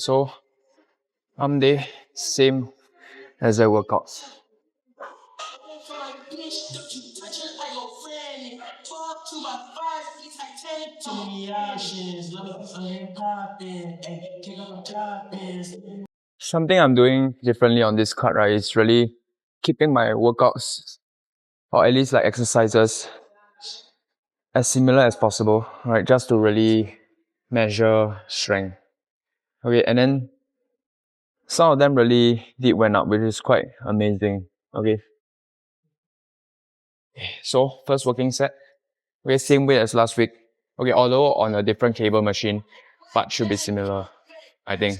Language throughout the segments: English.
So day same as the workouts. Something I'm doing differently on this card, right, is really keeping my workouts or at least like exercises as similar as possible, right? Just to really measure strength. Okay, and then some of them really did went up, which is quite amazing. Okay. So first working set. Okay, same weight as last week. Okay, although on a different cable machine, but should be similar, I think.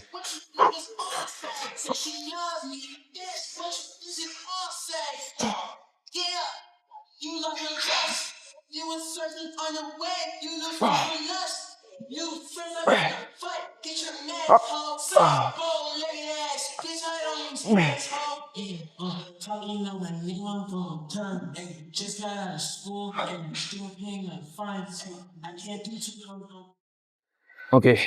Okay,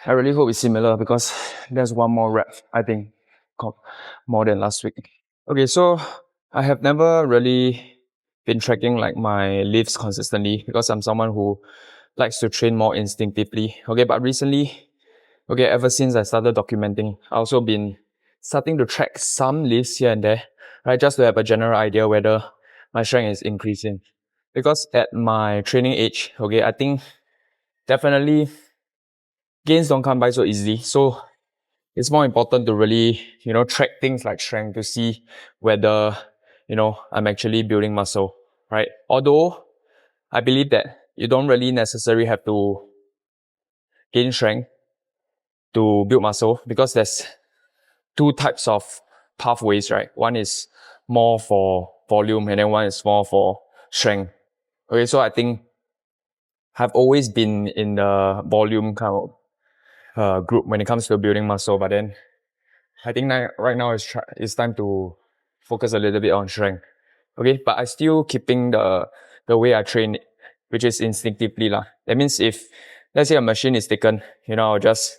I really hope it's similar because there's one more rep, I think, more than last week. Okay, so I have never really been tracking like my lifts consistently because I'm someone who likes to train more instinctively. Okay, but recently, okay, ever since I started documenting, I also been starting to track some lifts here and there, right, just to have a general idea whether my strength is increasing. Because at my training age, okay, I think definitely gains don't come by so easily. So it's more important to really, track things like strength to see whether, I'm actually building muscle, right? Although I believe that you don't really necessarily have to gain strength to build muscle because there's two types of pathways, right? One is more for volume and then one is more for strength. Okay, so I think I've always been in the volume kind of group when it comes to building muscle, but then I think right now it's time to focus a little bit on strength. Okay, but I still keeping the way I train, which is instinctively lah. That means if let's say a machine is taken, I'll just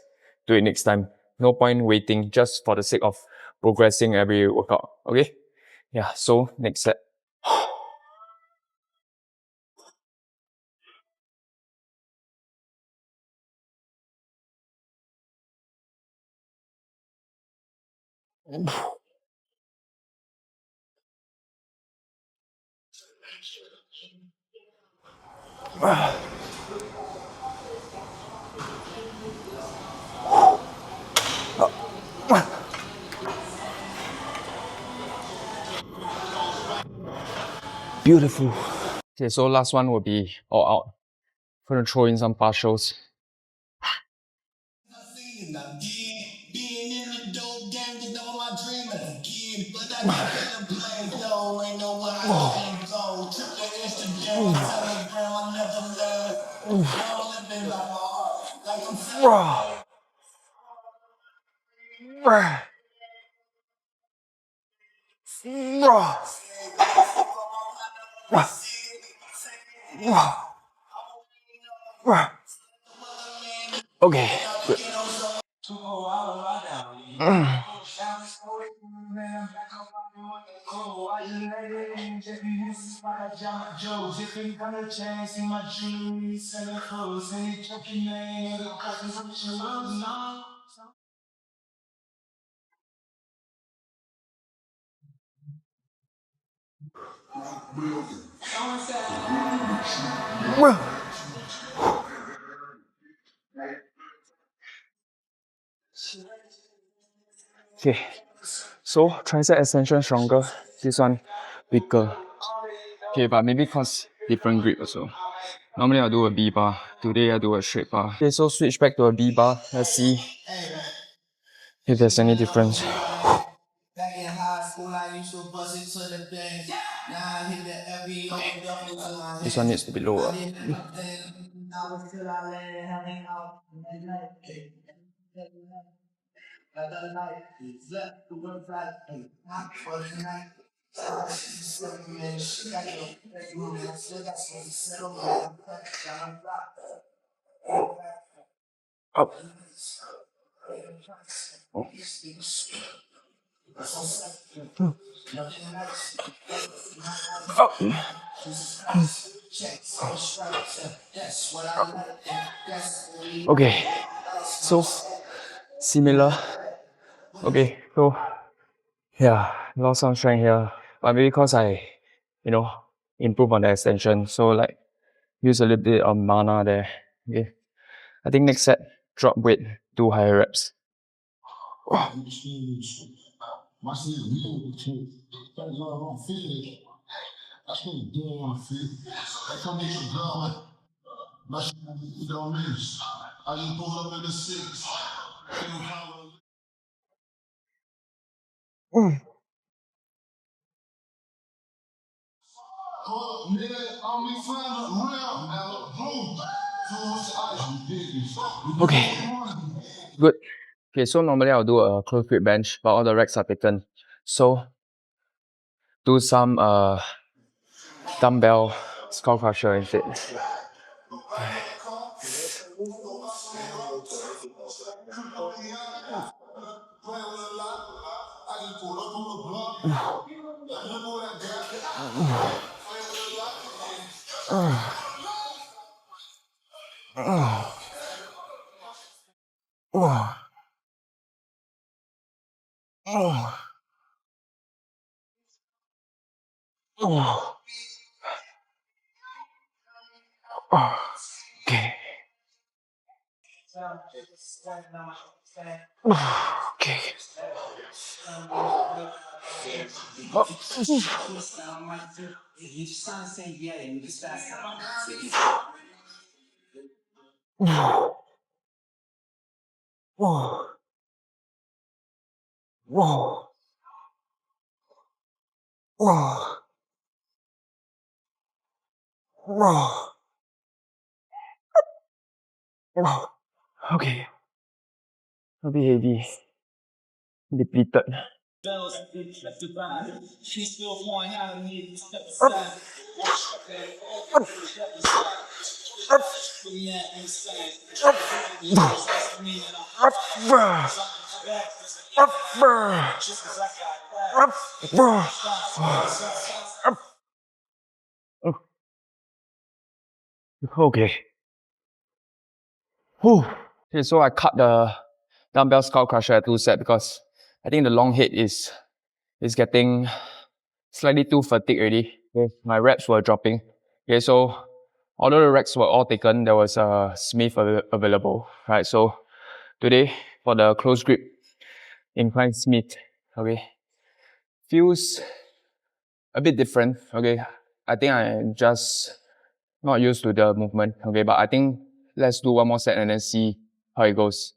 do it next time. No point waiting just for the sake of progressing every workout. Okay, yeah. So next set. Beautiful. Okay, so last one will be all out. I'm gonna throw in some partials. Okay, good. Okay, so tricep extension stronger, this one weaker. Okay, but maybe cause different grip also. Normally I'll do a B bar, today I do a straight bar. Okay, so switch back to a B bar, let's see if there's any difference. This one needs to be lower. Up. Okay, so similar. Okay, so yeah, lost some strength here, but maybe because I, you know, improve on the extension, so like use a little bit of mana there. Okay, I think next set drop weight, do higher reps. Okay, good. Okay, so normally I'll do a close grip bench, but all the racks are taken. So do some dumbbell skull crusher instead. Okay. Okay. Okay. A bit heavy. Depleted. Okay. Whew. Okay, so I cut the dumbbell skull crusher at 2 sets because I think the long head is getting slightly too fatigued already. Okay, my reps were dropping. Okay, so although the reps were all taken, there was a Smith available, right? So today for the close grip incline Smith, okay, feels a bit different. Okay, I think I'm just not used to the movement. Okay, but I think let's do one more set and then see how it goes.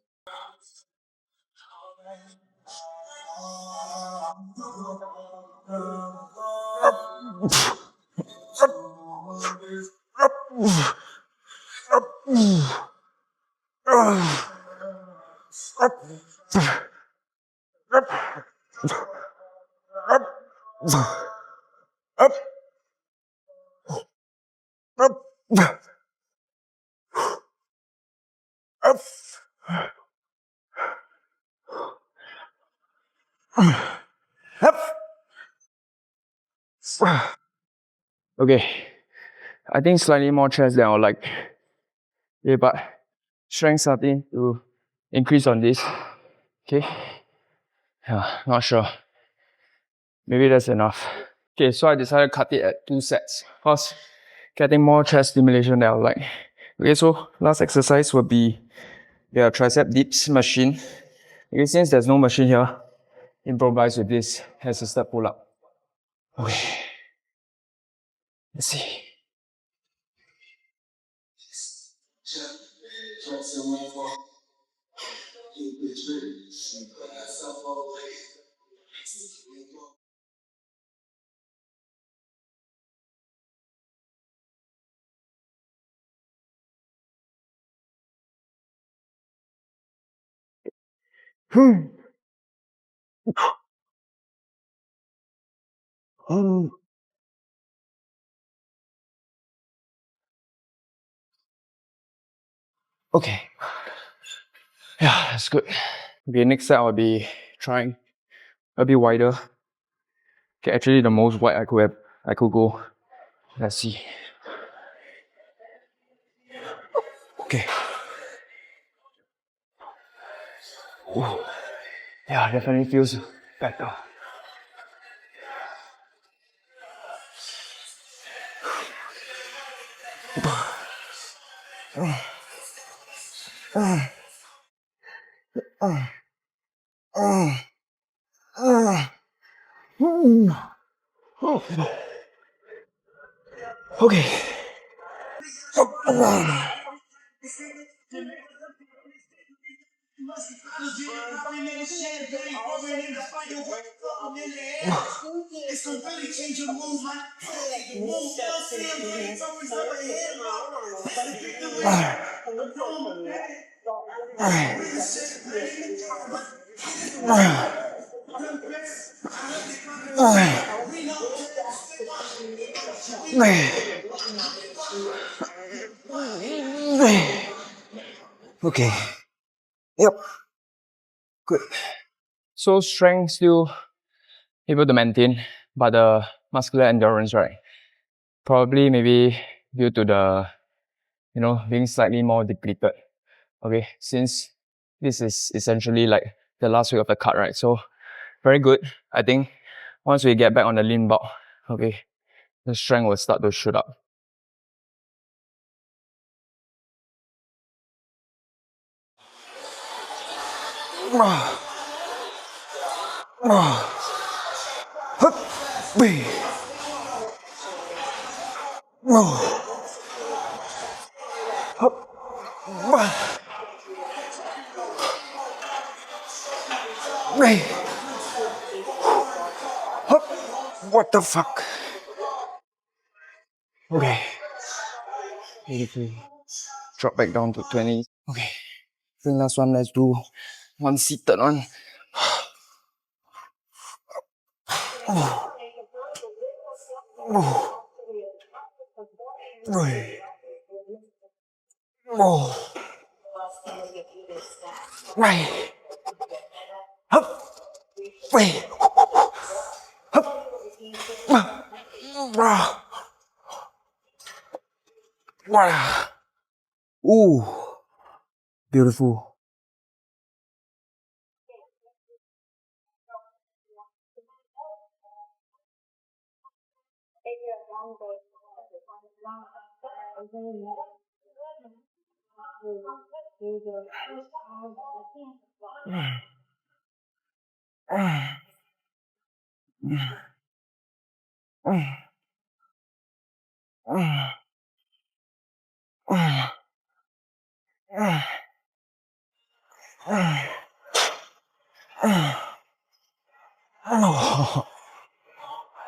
Okay, I think slightly more chest than I would like. Yeah, but strength starting to increase on this. Okay, yeah, not sure. Maybe that's enough. Okay, so I decided to cut it at 2 sets because getting more chest stimulation than I would like. Okay, so last exercise will be the tricep dips machine. Okay, since there's no machine here, improvise with this as a step pull up. Okay, let's see. Okay. Yeah, that's good. Okay, next set I'll be trying a bit wider. Okay, actually the most wide I could go. Let's see. Okay. Ooh. Yeah, definitely feels better. Okay. Okay. Yep. Good. So strength still able to maintain, but the muscular endurance, right? Probably maybe due to the, being slightly more depleted. Okay, since this is essentially like the last week of the cut, right? So very good. I think once we get back on the lean bulk, okay, the strength will start to shoot up. What the fuck? Okay. 83. Drop back down to 20. Okay. Then last one, let's do one seated one. Right. Hup. Wait. Hup. Wow. Ooh. Beautiful.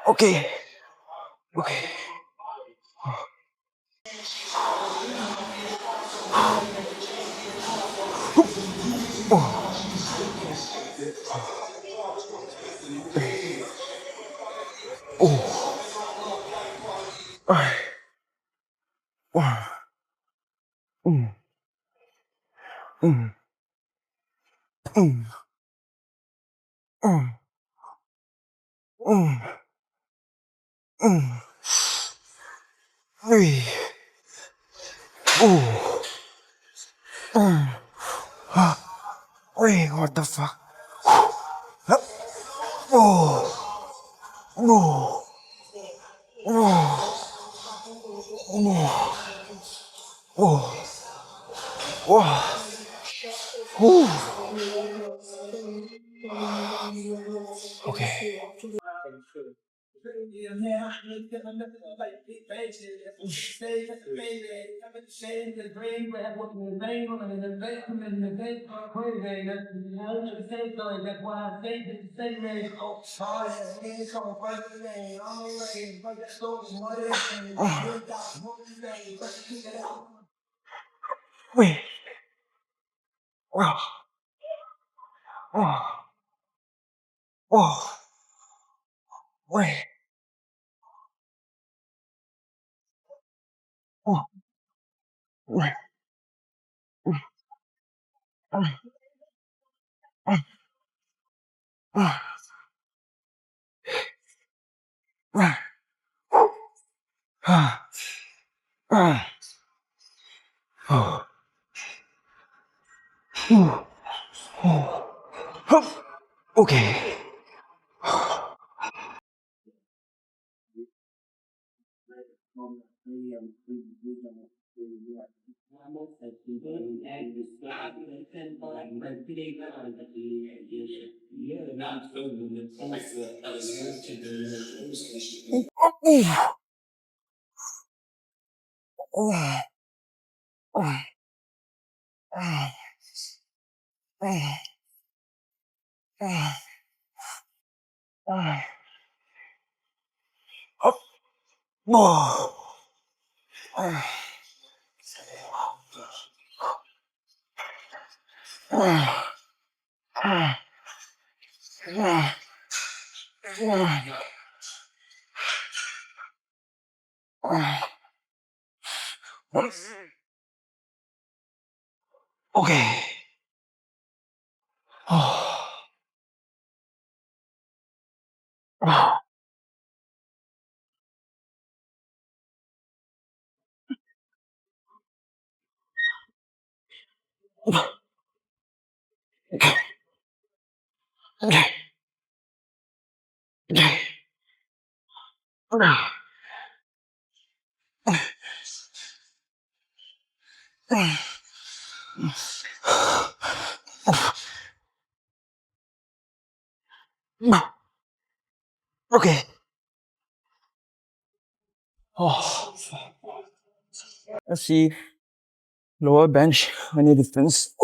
Okay. Okay. Wait, what the fuck? Okay. Wait. Oh. Oh. Oh. Wait. Oh. Wait. Okay. Okay. Okay. Oh, let's see. Lower bench. Any difference?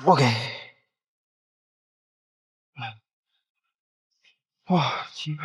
Okay. Oh, gee.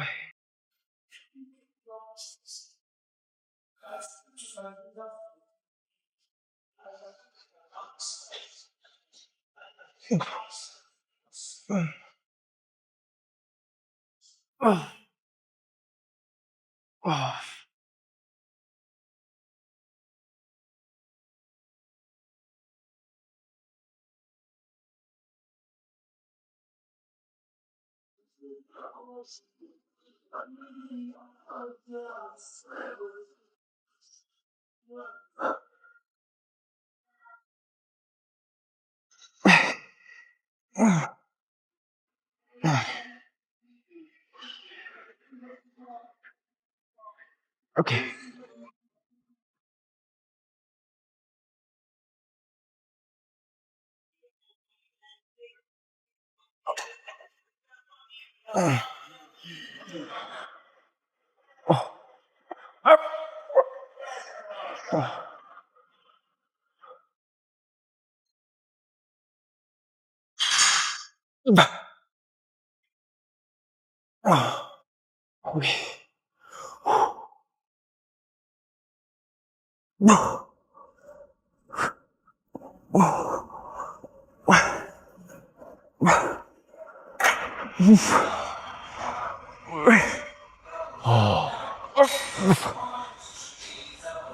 Okay. Okay.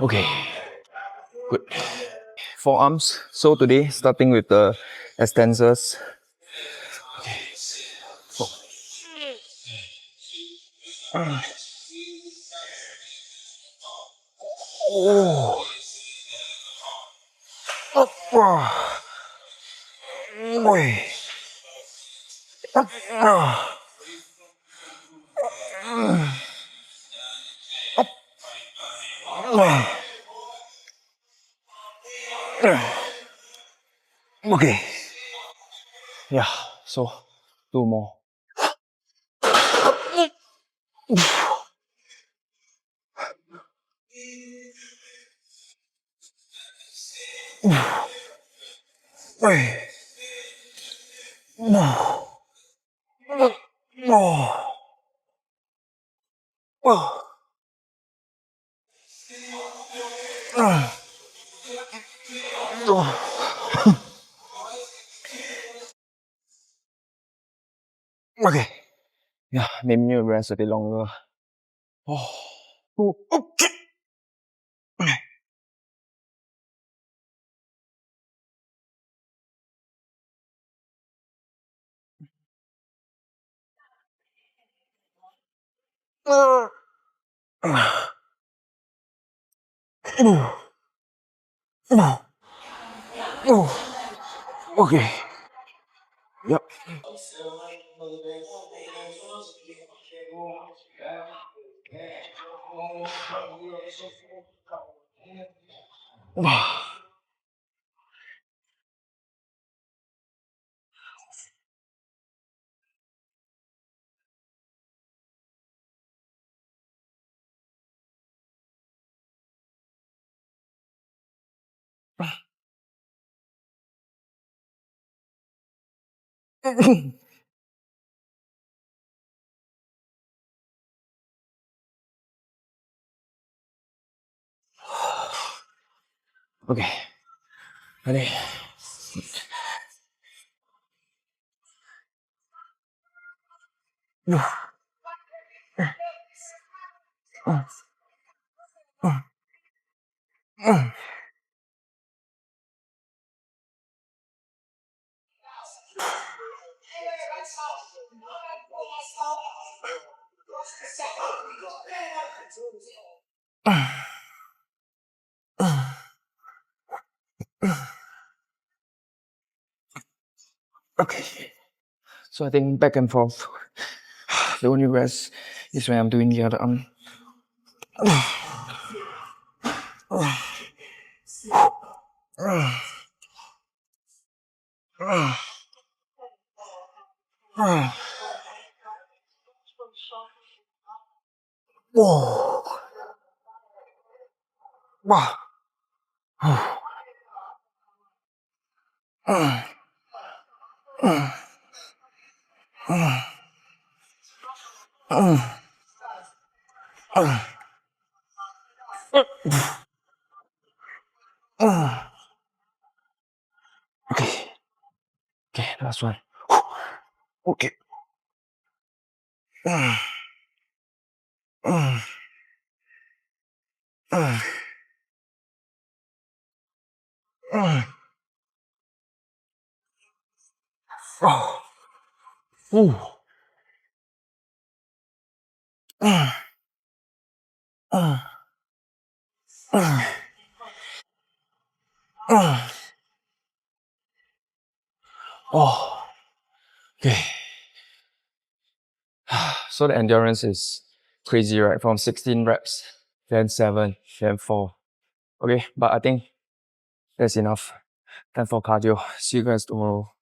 Okay. Good. Forearms. So today, starting with the extensors. Okay. Yeah. So two more. Okay. Yeah, maybe you rest a bit longer. Oh. Okay. Okay. Yep. Okay. Ready? Okay. So I think back and forth. The only rest is when I'm doing the other arm. Okay. Okay, last one. Okay. Oh, okay. So the endurance is crazy, right? From 16 reps, then 7, then 4. Okay, but I think that's enough. Time for cardio. See you guys tomorrow.